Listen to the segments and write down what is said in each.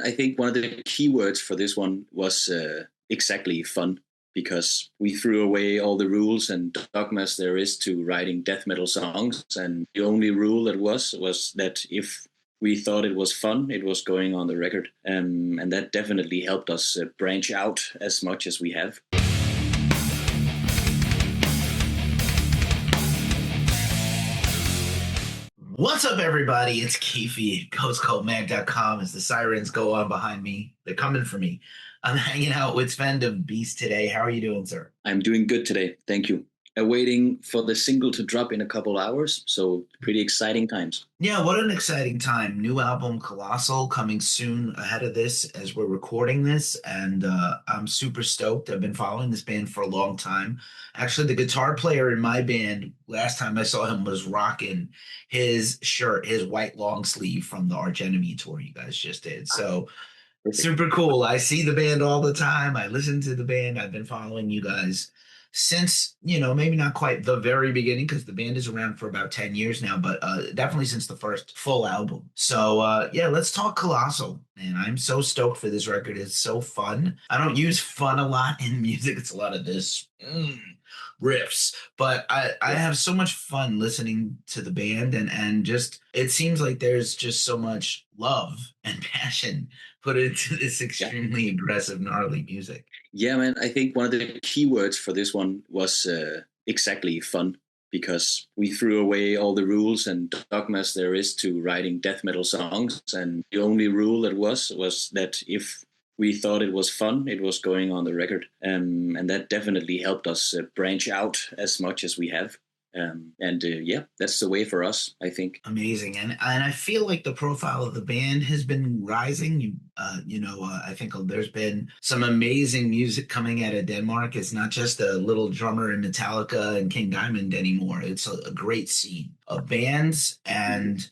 I think one of the key words for this one was exactly fun, because we threw away all the rules and dogmas there is to writing death metal songs, and the only rule that was that if we thought it was fun, it was going on the record, and that definitely helped us branch out as much as we have. What's up, everybody? It's Keefy. GhostCultMag.com as the sirens go on behind me. They're coming for me. I'm hanging out with Svend of Baest today. How are you doing, sir? I'm doing good today. Thank you. Waiting for the single to drop in a couple hours, so pretty exciting times. Yeah, what an exciting time. New album, Colossal, coming soon ahead of this as we're recording this, and I'm super stoked. I've been following this band for a long time. Actually, the guitar player in my band, last time I saw him, was rocking his shirt, his white long sleeve from the Arch Enemy tour you guys just did. So super cool. I see the band all the time. I listen to the band. I've been following you guys since, maybe not quite the very beginning, because the band is around for about 10 years now, but definitely since the first full album. So yeah, let's talk Colossal. And I'm so stoked for this record. It's so fun. I don't use fun a lot in music. It's a lot of this riffs, but I have so much fun listening to the band, and just it seems like there's just so much love and passion put into this extremely aggressive, gnarly music. Yeah, man, I think one of the key words for this one was exactly fun, because we threw away all the rules and dogmas there is to writing death metal songs, and the only rule that was that if we thought it was fun, it was going on the record, and that definitely helped us branch out as much as we have. Yeah, that's the way for us, I think. Amazing, and I feel like the profile of the band has been rising. I think there's been some amazing music coming out of Denmark. It's not just a little drummer in Metallica and King Diamond anymore. It's a great scene of bands, and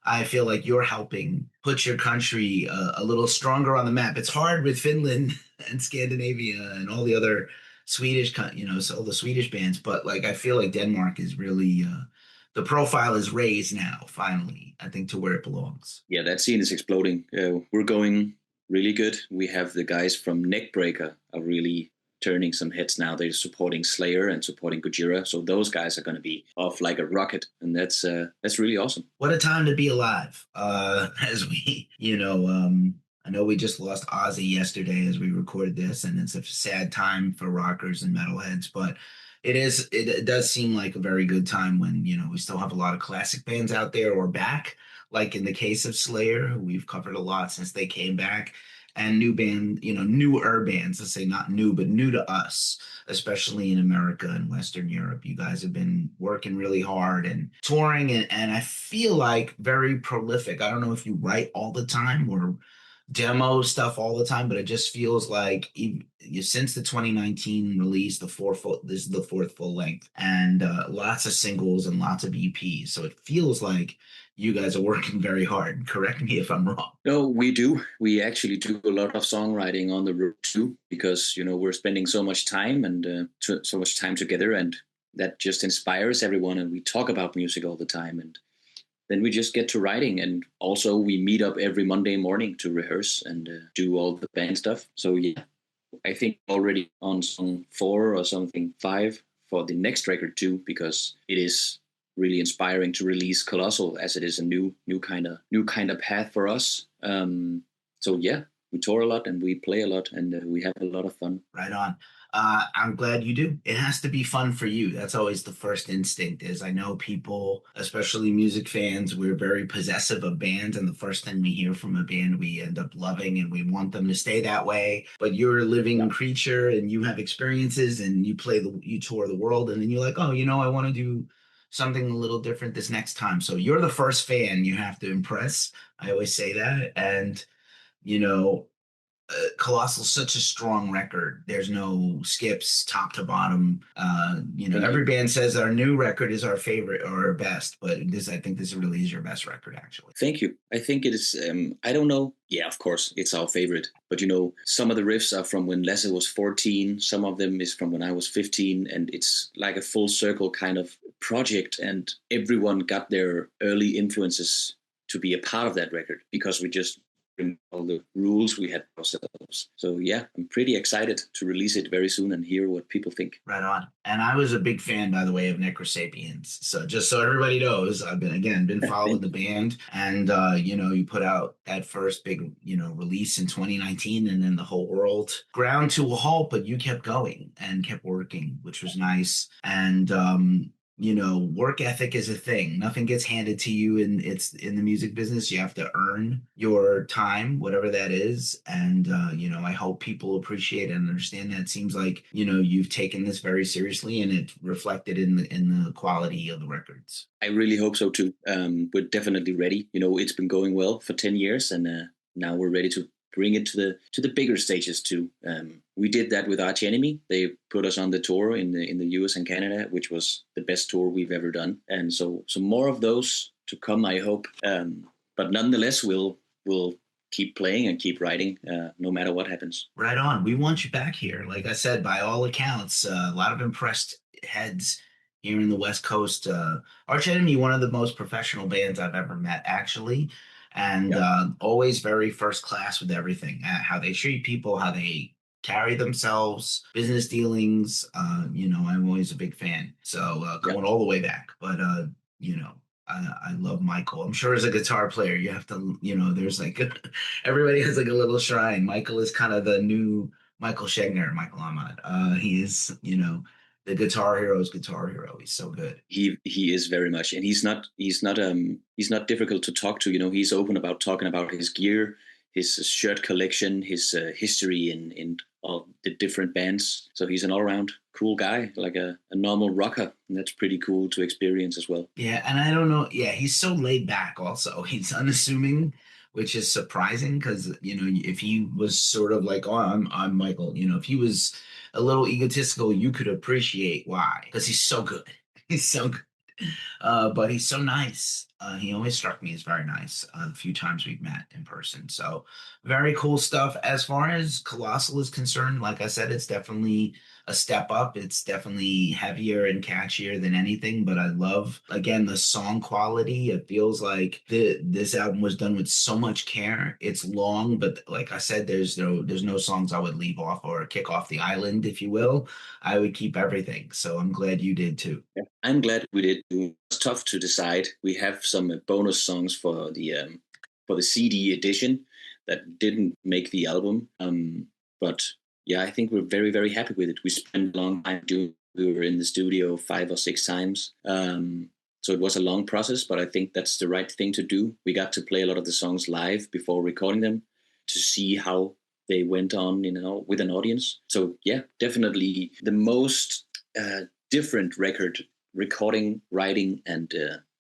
I feel like you're helping put your country a little stronger on the map. It's hard with Finland and Scandinavia and all the other Swedish, so all the Swedish bands, but like I feel like Denmark is really the profile is raised now, finally, I think, to where it belongs. Yeah, that scene is exploding. We're going really good. We have the guys from Neckbreaker are really turning some heads now. They're supporting Slayer and supporting Gojira, so those guys are going to be off like a rocket, and that's really awesome. What a time to be alive! As we, I know we just lost Ozzy yesterday as we recorded this, and it's a sad time for rockers and metalheads, but it does seem like a very good time when, we still have a lot of classic bands out there or back, like in the case of Slayer, who we've covered a lot since they came back, and newer bands, let's say not new, but new to us, especially in America and Western Europe. You guys have been working really hard and touring, and I feel like very prolific. I don't know if you write all the time or demo stuff all the time, but it just feels like since the 2019 release, this is the fourth full length, and lots of singles and lots of EPs. So it feels like you guys are working very hard. Correct me if I'm wrong. No, we do. We actually do a lot of songwriting on the road too, because we're spending so much time and so much time together, and that just inspires everyone. And we talk about music all the time, and then we just get to writing, and also we meet up every Monday morning to rehearse and do all the band stuff. So yeah, I think already on song 4 or something 5 for the next record too, because it is really inspiring to release Colossal, as it is a new kind of path for us. So yeah, we tour a lot and we play a lot, and we have a lot of fun. Right on. I'm glad you do. It has to be fun for you. That's always the first instinct. Is I know people, especially music fans, we're very possessive of bands, and the first thing we hear from a band we end up loving, and we want them to stay that way. But you're a living creature, and you have experiences, and you tour the world, and then you're like, oh, I want to do something a little different this next time. So you're the first fan you have to impress. I always say that, and Colossal's such a strong record. There's no skips top to bottom. Every band says our new record is our favorite or our best, but I think this really is your best record, actually. Thank you. I think it is. I don't know. Yeah, of course, it's our favorite. But some of the riffs are from when Lasse was 14. Some of them is from when I was 15, and it's like a full circle kind of project. And everyone got their early influences to be a part of that record, because we just all the rules we had ourselves. So yeah, I'm pretty excited to release it very soon and hear what people think. Right on. And I was a big fan, by the way, of Necrosapiens. So just so everybody knows, I've been following the band, and you put out that first big, release in 2019, and then the whole world ground to a halt, but you kept going and kept working, which was nice. And work ethic is a thing. Nothing gets handed to you, and it's in the music business. You have to earn your time, whatever that is. And I hope people appreciate and understand that. It seems like you've taken this very seriously, and it's reflected in the quality of the records. I really hope so too. We're definitely ready. It's been going well for 10 years, and now we're ready to bring it to the bigger stages too. We did that with Arch Enemy. They put us on the tour in the US and Canada, which was the best tour we've ever done. And so more of those to come, I hope. But nonetheless, we'll keep playing and keep writing, no matter what happens. Right on. We want you back here. Like I said, by all accounts, a lot of impressed heads here in the West Coast. Arch Enemy, one of the most professional bands I've ever met, actually. And always very first class with everything, how they treat people, how they carry themselves, business dealings. I'm always a big fan. So going all the way back. But, I love Michael. I'm sure as a guitar player, you have to, there's like, everybody has like a little shrine. Michael is kind of the new Michael Schegner, Michael Ahmad. He is, the guitar hero's guitar hero. He's so good. He is very much, and he's not difficult to talk to. He's open about talking about his gear, his shirt collection, his history in all the different bands. So he's an all-around cool guy, like a normal rocker, and that's pretty cool to experience as well. Yeah, and I don't know. Yeah, he's so laid back. Also, he's unassuming, which is surprising because if he was sort of like, oh, I'm Michael. If he was a little egotistical, you could appreciate why, because he's so good. He's so good. But he's so nice. He always struck me as very nice the few times we've met in person. So very cool stuff. As far as Colossal is concerned, like I said, it's definitely a step up. It's definitely heavier and catchier than anything. But I love, again, the song quality. It feels like this album was done with so much care. It's long, but like I said, there's no songs I would leave off or kick off the island, if you will. I would keep everything. So I'm glad you did too. Yeah, I'm glad we did too. It's tough to decide. We have some bonus songs for the CD edition that didn't make the album. But yeah, I think we're very, very happy with it. We spent a long time we were in the studio 5 or 6 times. So it was a long process, but I think that's the right thing to do. We got to play a lot of the songs live before recording them to see how they went on, with an audience. So yeah, definitely the most different record recording, writing, and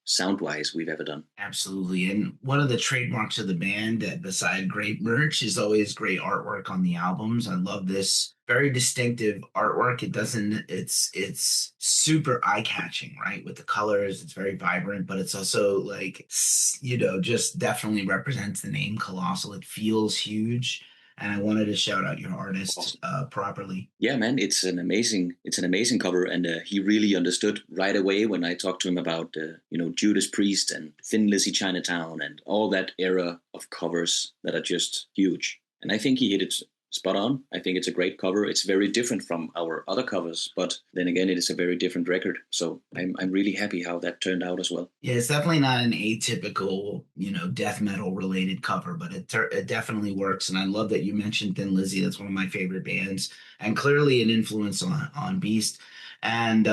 sound-wise we've ever done. Absolutely. And one of the trademarks of the band, beside great merch, is always great artwork on the albums. I love this very distinctive artwork. It's super eye-catching, right? With the colors, it's very vibrant, but it's also like, just definitely represents the name Colossal. It feels huge. And I wanted to shout out your artist properly. Yeah, man, it's an amazing cover, and he really understood right away when I talked to him about Judas Priest and Thin Lizzy Chinatown and all that era of covers that are just huge. And I think he hit it spot on. I think it's a great cover. It's very different from our other covers, but then again, it is a very different record. So I'm really happy how that turned out as well. Yeah, it's definitely not an atypical, death metal related cover, but it definitely works. And I love that you mentioned Thin Lizzy. That's one of my favorite bands, and clearly an influence on Baest. And,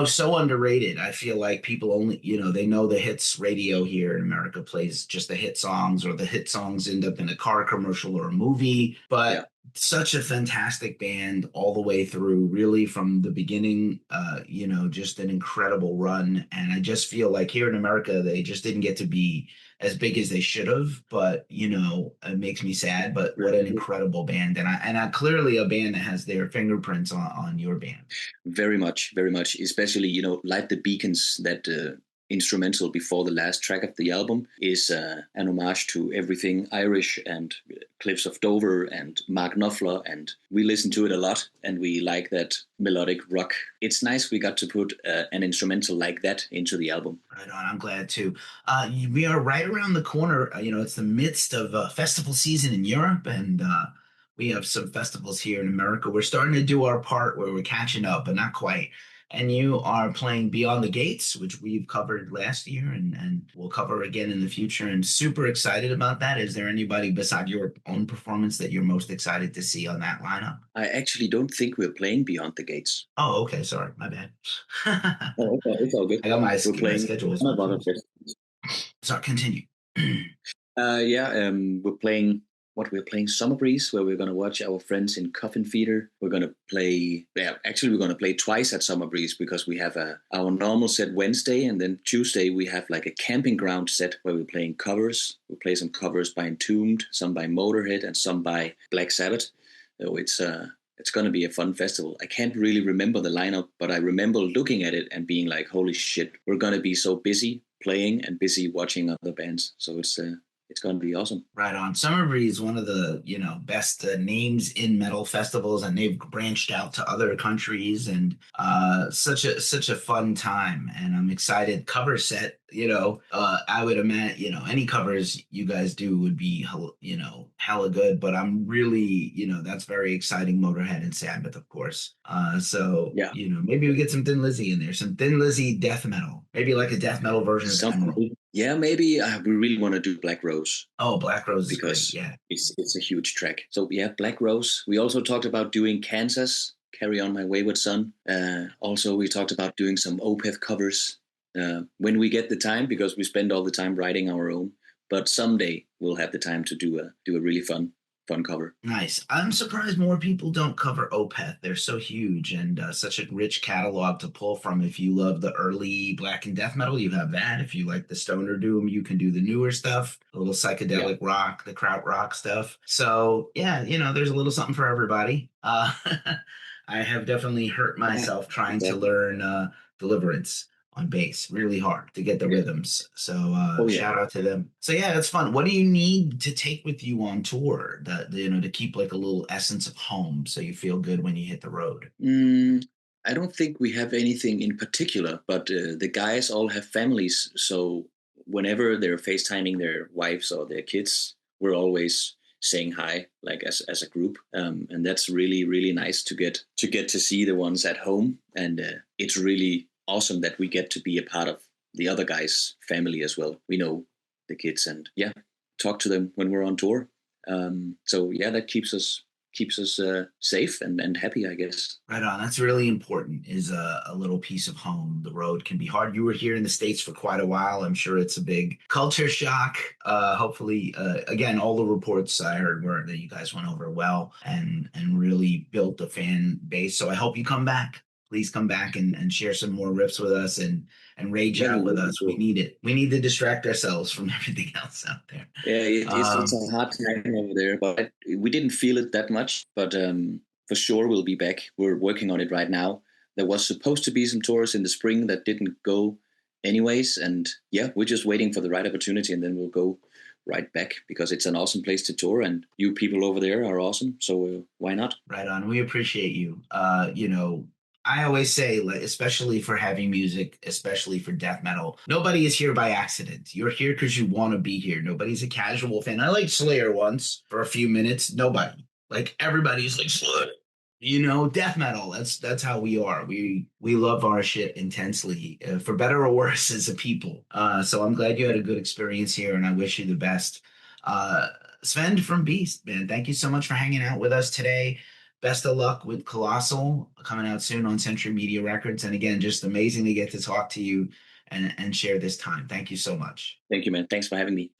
so underrated. I feel like people only, they know the hits radio here in America plays just the hit songs, or the hit songs end up in a car commercial or a movie. But such a fantastic band all the way through, really from the beginning, just an incredible run. And I just feel like here in America, they just didn't get to be as big as they should have, but it makes me sad. But what an incredible band, and I clearly a band that has their fingerprints on your band. Very much, especially Light the Beacons, that instrumental before the last track of the album is an homage to everything Irish and Cliffs of Dover and Mark Knopfler, and we listen to it a lot and we like that melodic rock. It's nice we got to put an instrumental like that into the album. Right on. I'm glad too. We are right around the corner. It's the midst of festival season in Europe, and we have some festivals here in America. We're starting to do our part where we're catching up, but not quite. And you are playing Beyond the Gates, which we've covered last year and we'll cover again in the future. And super excited about that. Is there anybody beside your own performance that you're most excited to see on that lineup? I actually don't think we're playing Beyond the Gates. Oh, okay. Sorry. My bad. Oh, okay. It's all good. I got my schedule. Sorry, continue. We're playing Summer Breeze, where we're going to watch our friends in Coffin Theater. We're going to play twice at Summer Breeze because we have our normal set Wednesday, and then Tuesday we have like a camping ground set where we're playing covers. We'll play some covers by Entombed, some by Motorhead, and some by Black Sabbath. So it's going to be a fun festival. I can't really remember the lineup, but I remember looking at it and being like, holy shit, we're going to be so busy playing and busy watching other bands. So it's going to be awesome. Right on. Summer Breeze, one of the best names in metal festivals, and they've branched out to other countries, and such a fun time. And I'm excited. Cover set, I would imagine any covers you guys do would be hella good. But I'm really that's very exciting. Motorhead and Sabbath, of course. Yeah. Maybe we get some Thin Lizzy in there, some Thin Lizzy death metal, maybe like a death metal version of Emerald. Yeah, maybe we really want to do Black Rose. Oh, Black Rose because is great. Yeah, it's a huge track. So yeah, Black Rose. We also talked about doing Kansas, Carry On My Wayward Son. Also, we talked about doing some Opeth covers when we get the time, because we spend all the time writing our own. But someday we'll have the time to do a really fun cover. Nice. I'm surprised more people don't cover Opeth. They're so huge and such a rich catalog to pull from. If you love the early black and death metal, you have that. If you like the stoner doom, you can do the newer stuff, a little psychedelic rock, the krautrock stuff. So yeah, there's a little something for everybody. I have definitely hurt myself trying to learn Deliverance on bass really hard to get the rhythms. So shout out to them. So yeah, that's fun. What do you need to take with you on tour to keep like a little essence of home so you feel good when you hit the road? I don't think we have anything in particular, but the guys all have families. So whenever they're FaceTiming their wives or their kids, we're always saying hi, like as a group. And that's really, really nice to get to see the ones at home. And it's really awesome that we get to be a part of the other guys' family as well. We know the kids and talk to them when we're on tour. So yeah, that keeps us safe and happy, I guess. Right on. That's really important, is a little piece of home. The road can be hard. You were here in the States for quite a while. I'm sure it's a big culture shock. Hopefully, again, all the reports I heard were that you guys went over well and really built a fan base. So I hope you come back. Please come back and share some more riffs with us and rage out with us. We need it. We need to distract ourselves from everything else out there. Yeah, it's a hard time over there, but we didn't feel it that much. But for sure, we'll be back. We're working on it right now. There was supposed to be some tours in the spring that didn't go anyways. And yeah, we're just waiting for the right opportunity, and then we'll go right back, because it's an awesome place to tour and you people over there are awesome. So why not? Right on. We appreciate you. I always say, like, especially for heavy music, especially for death metal, nobody is here by accident. You're here because you want to be here. Nobody's a casual fan. I liked Slayer once for a few minutes. Nobody. Like, everybody's like, Slayer. Death metal. That's how we are. We love our shit intensely, for better or worse, as a people. So I'm glad you had a good experience here, and I wish you the best. Svend from Baest, man, thank you so much for hanging out with us today. Best of luck with Colossal coming out soon on Century Media Records. And again, just amazing to get to talk to you and share this time. Thank you so much. Thank you, man. Thanks for having me.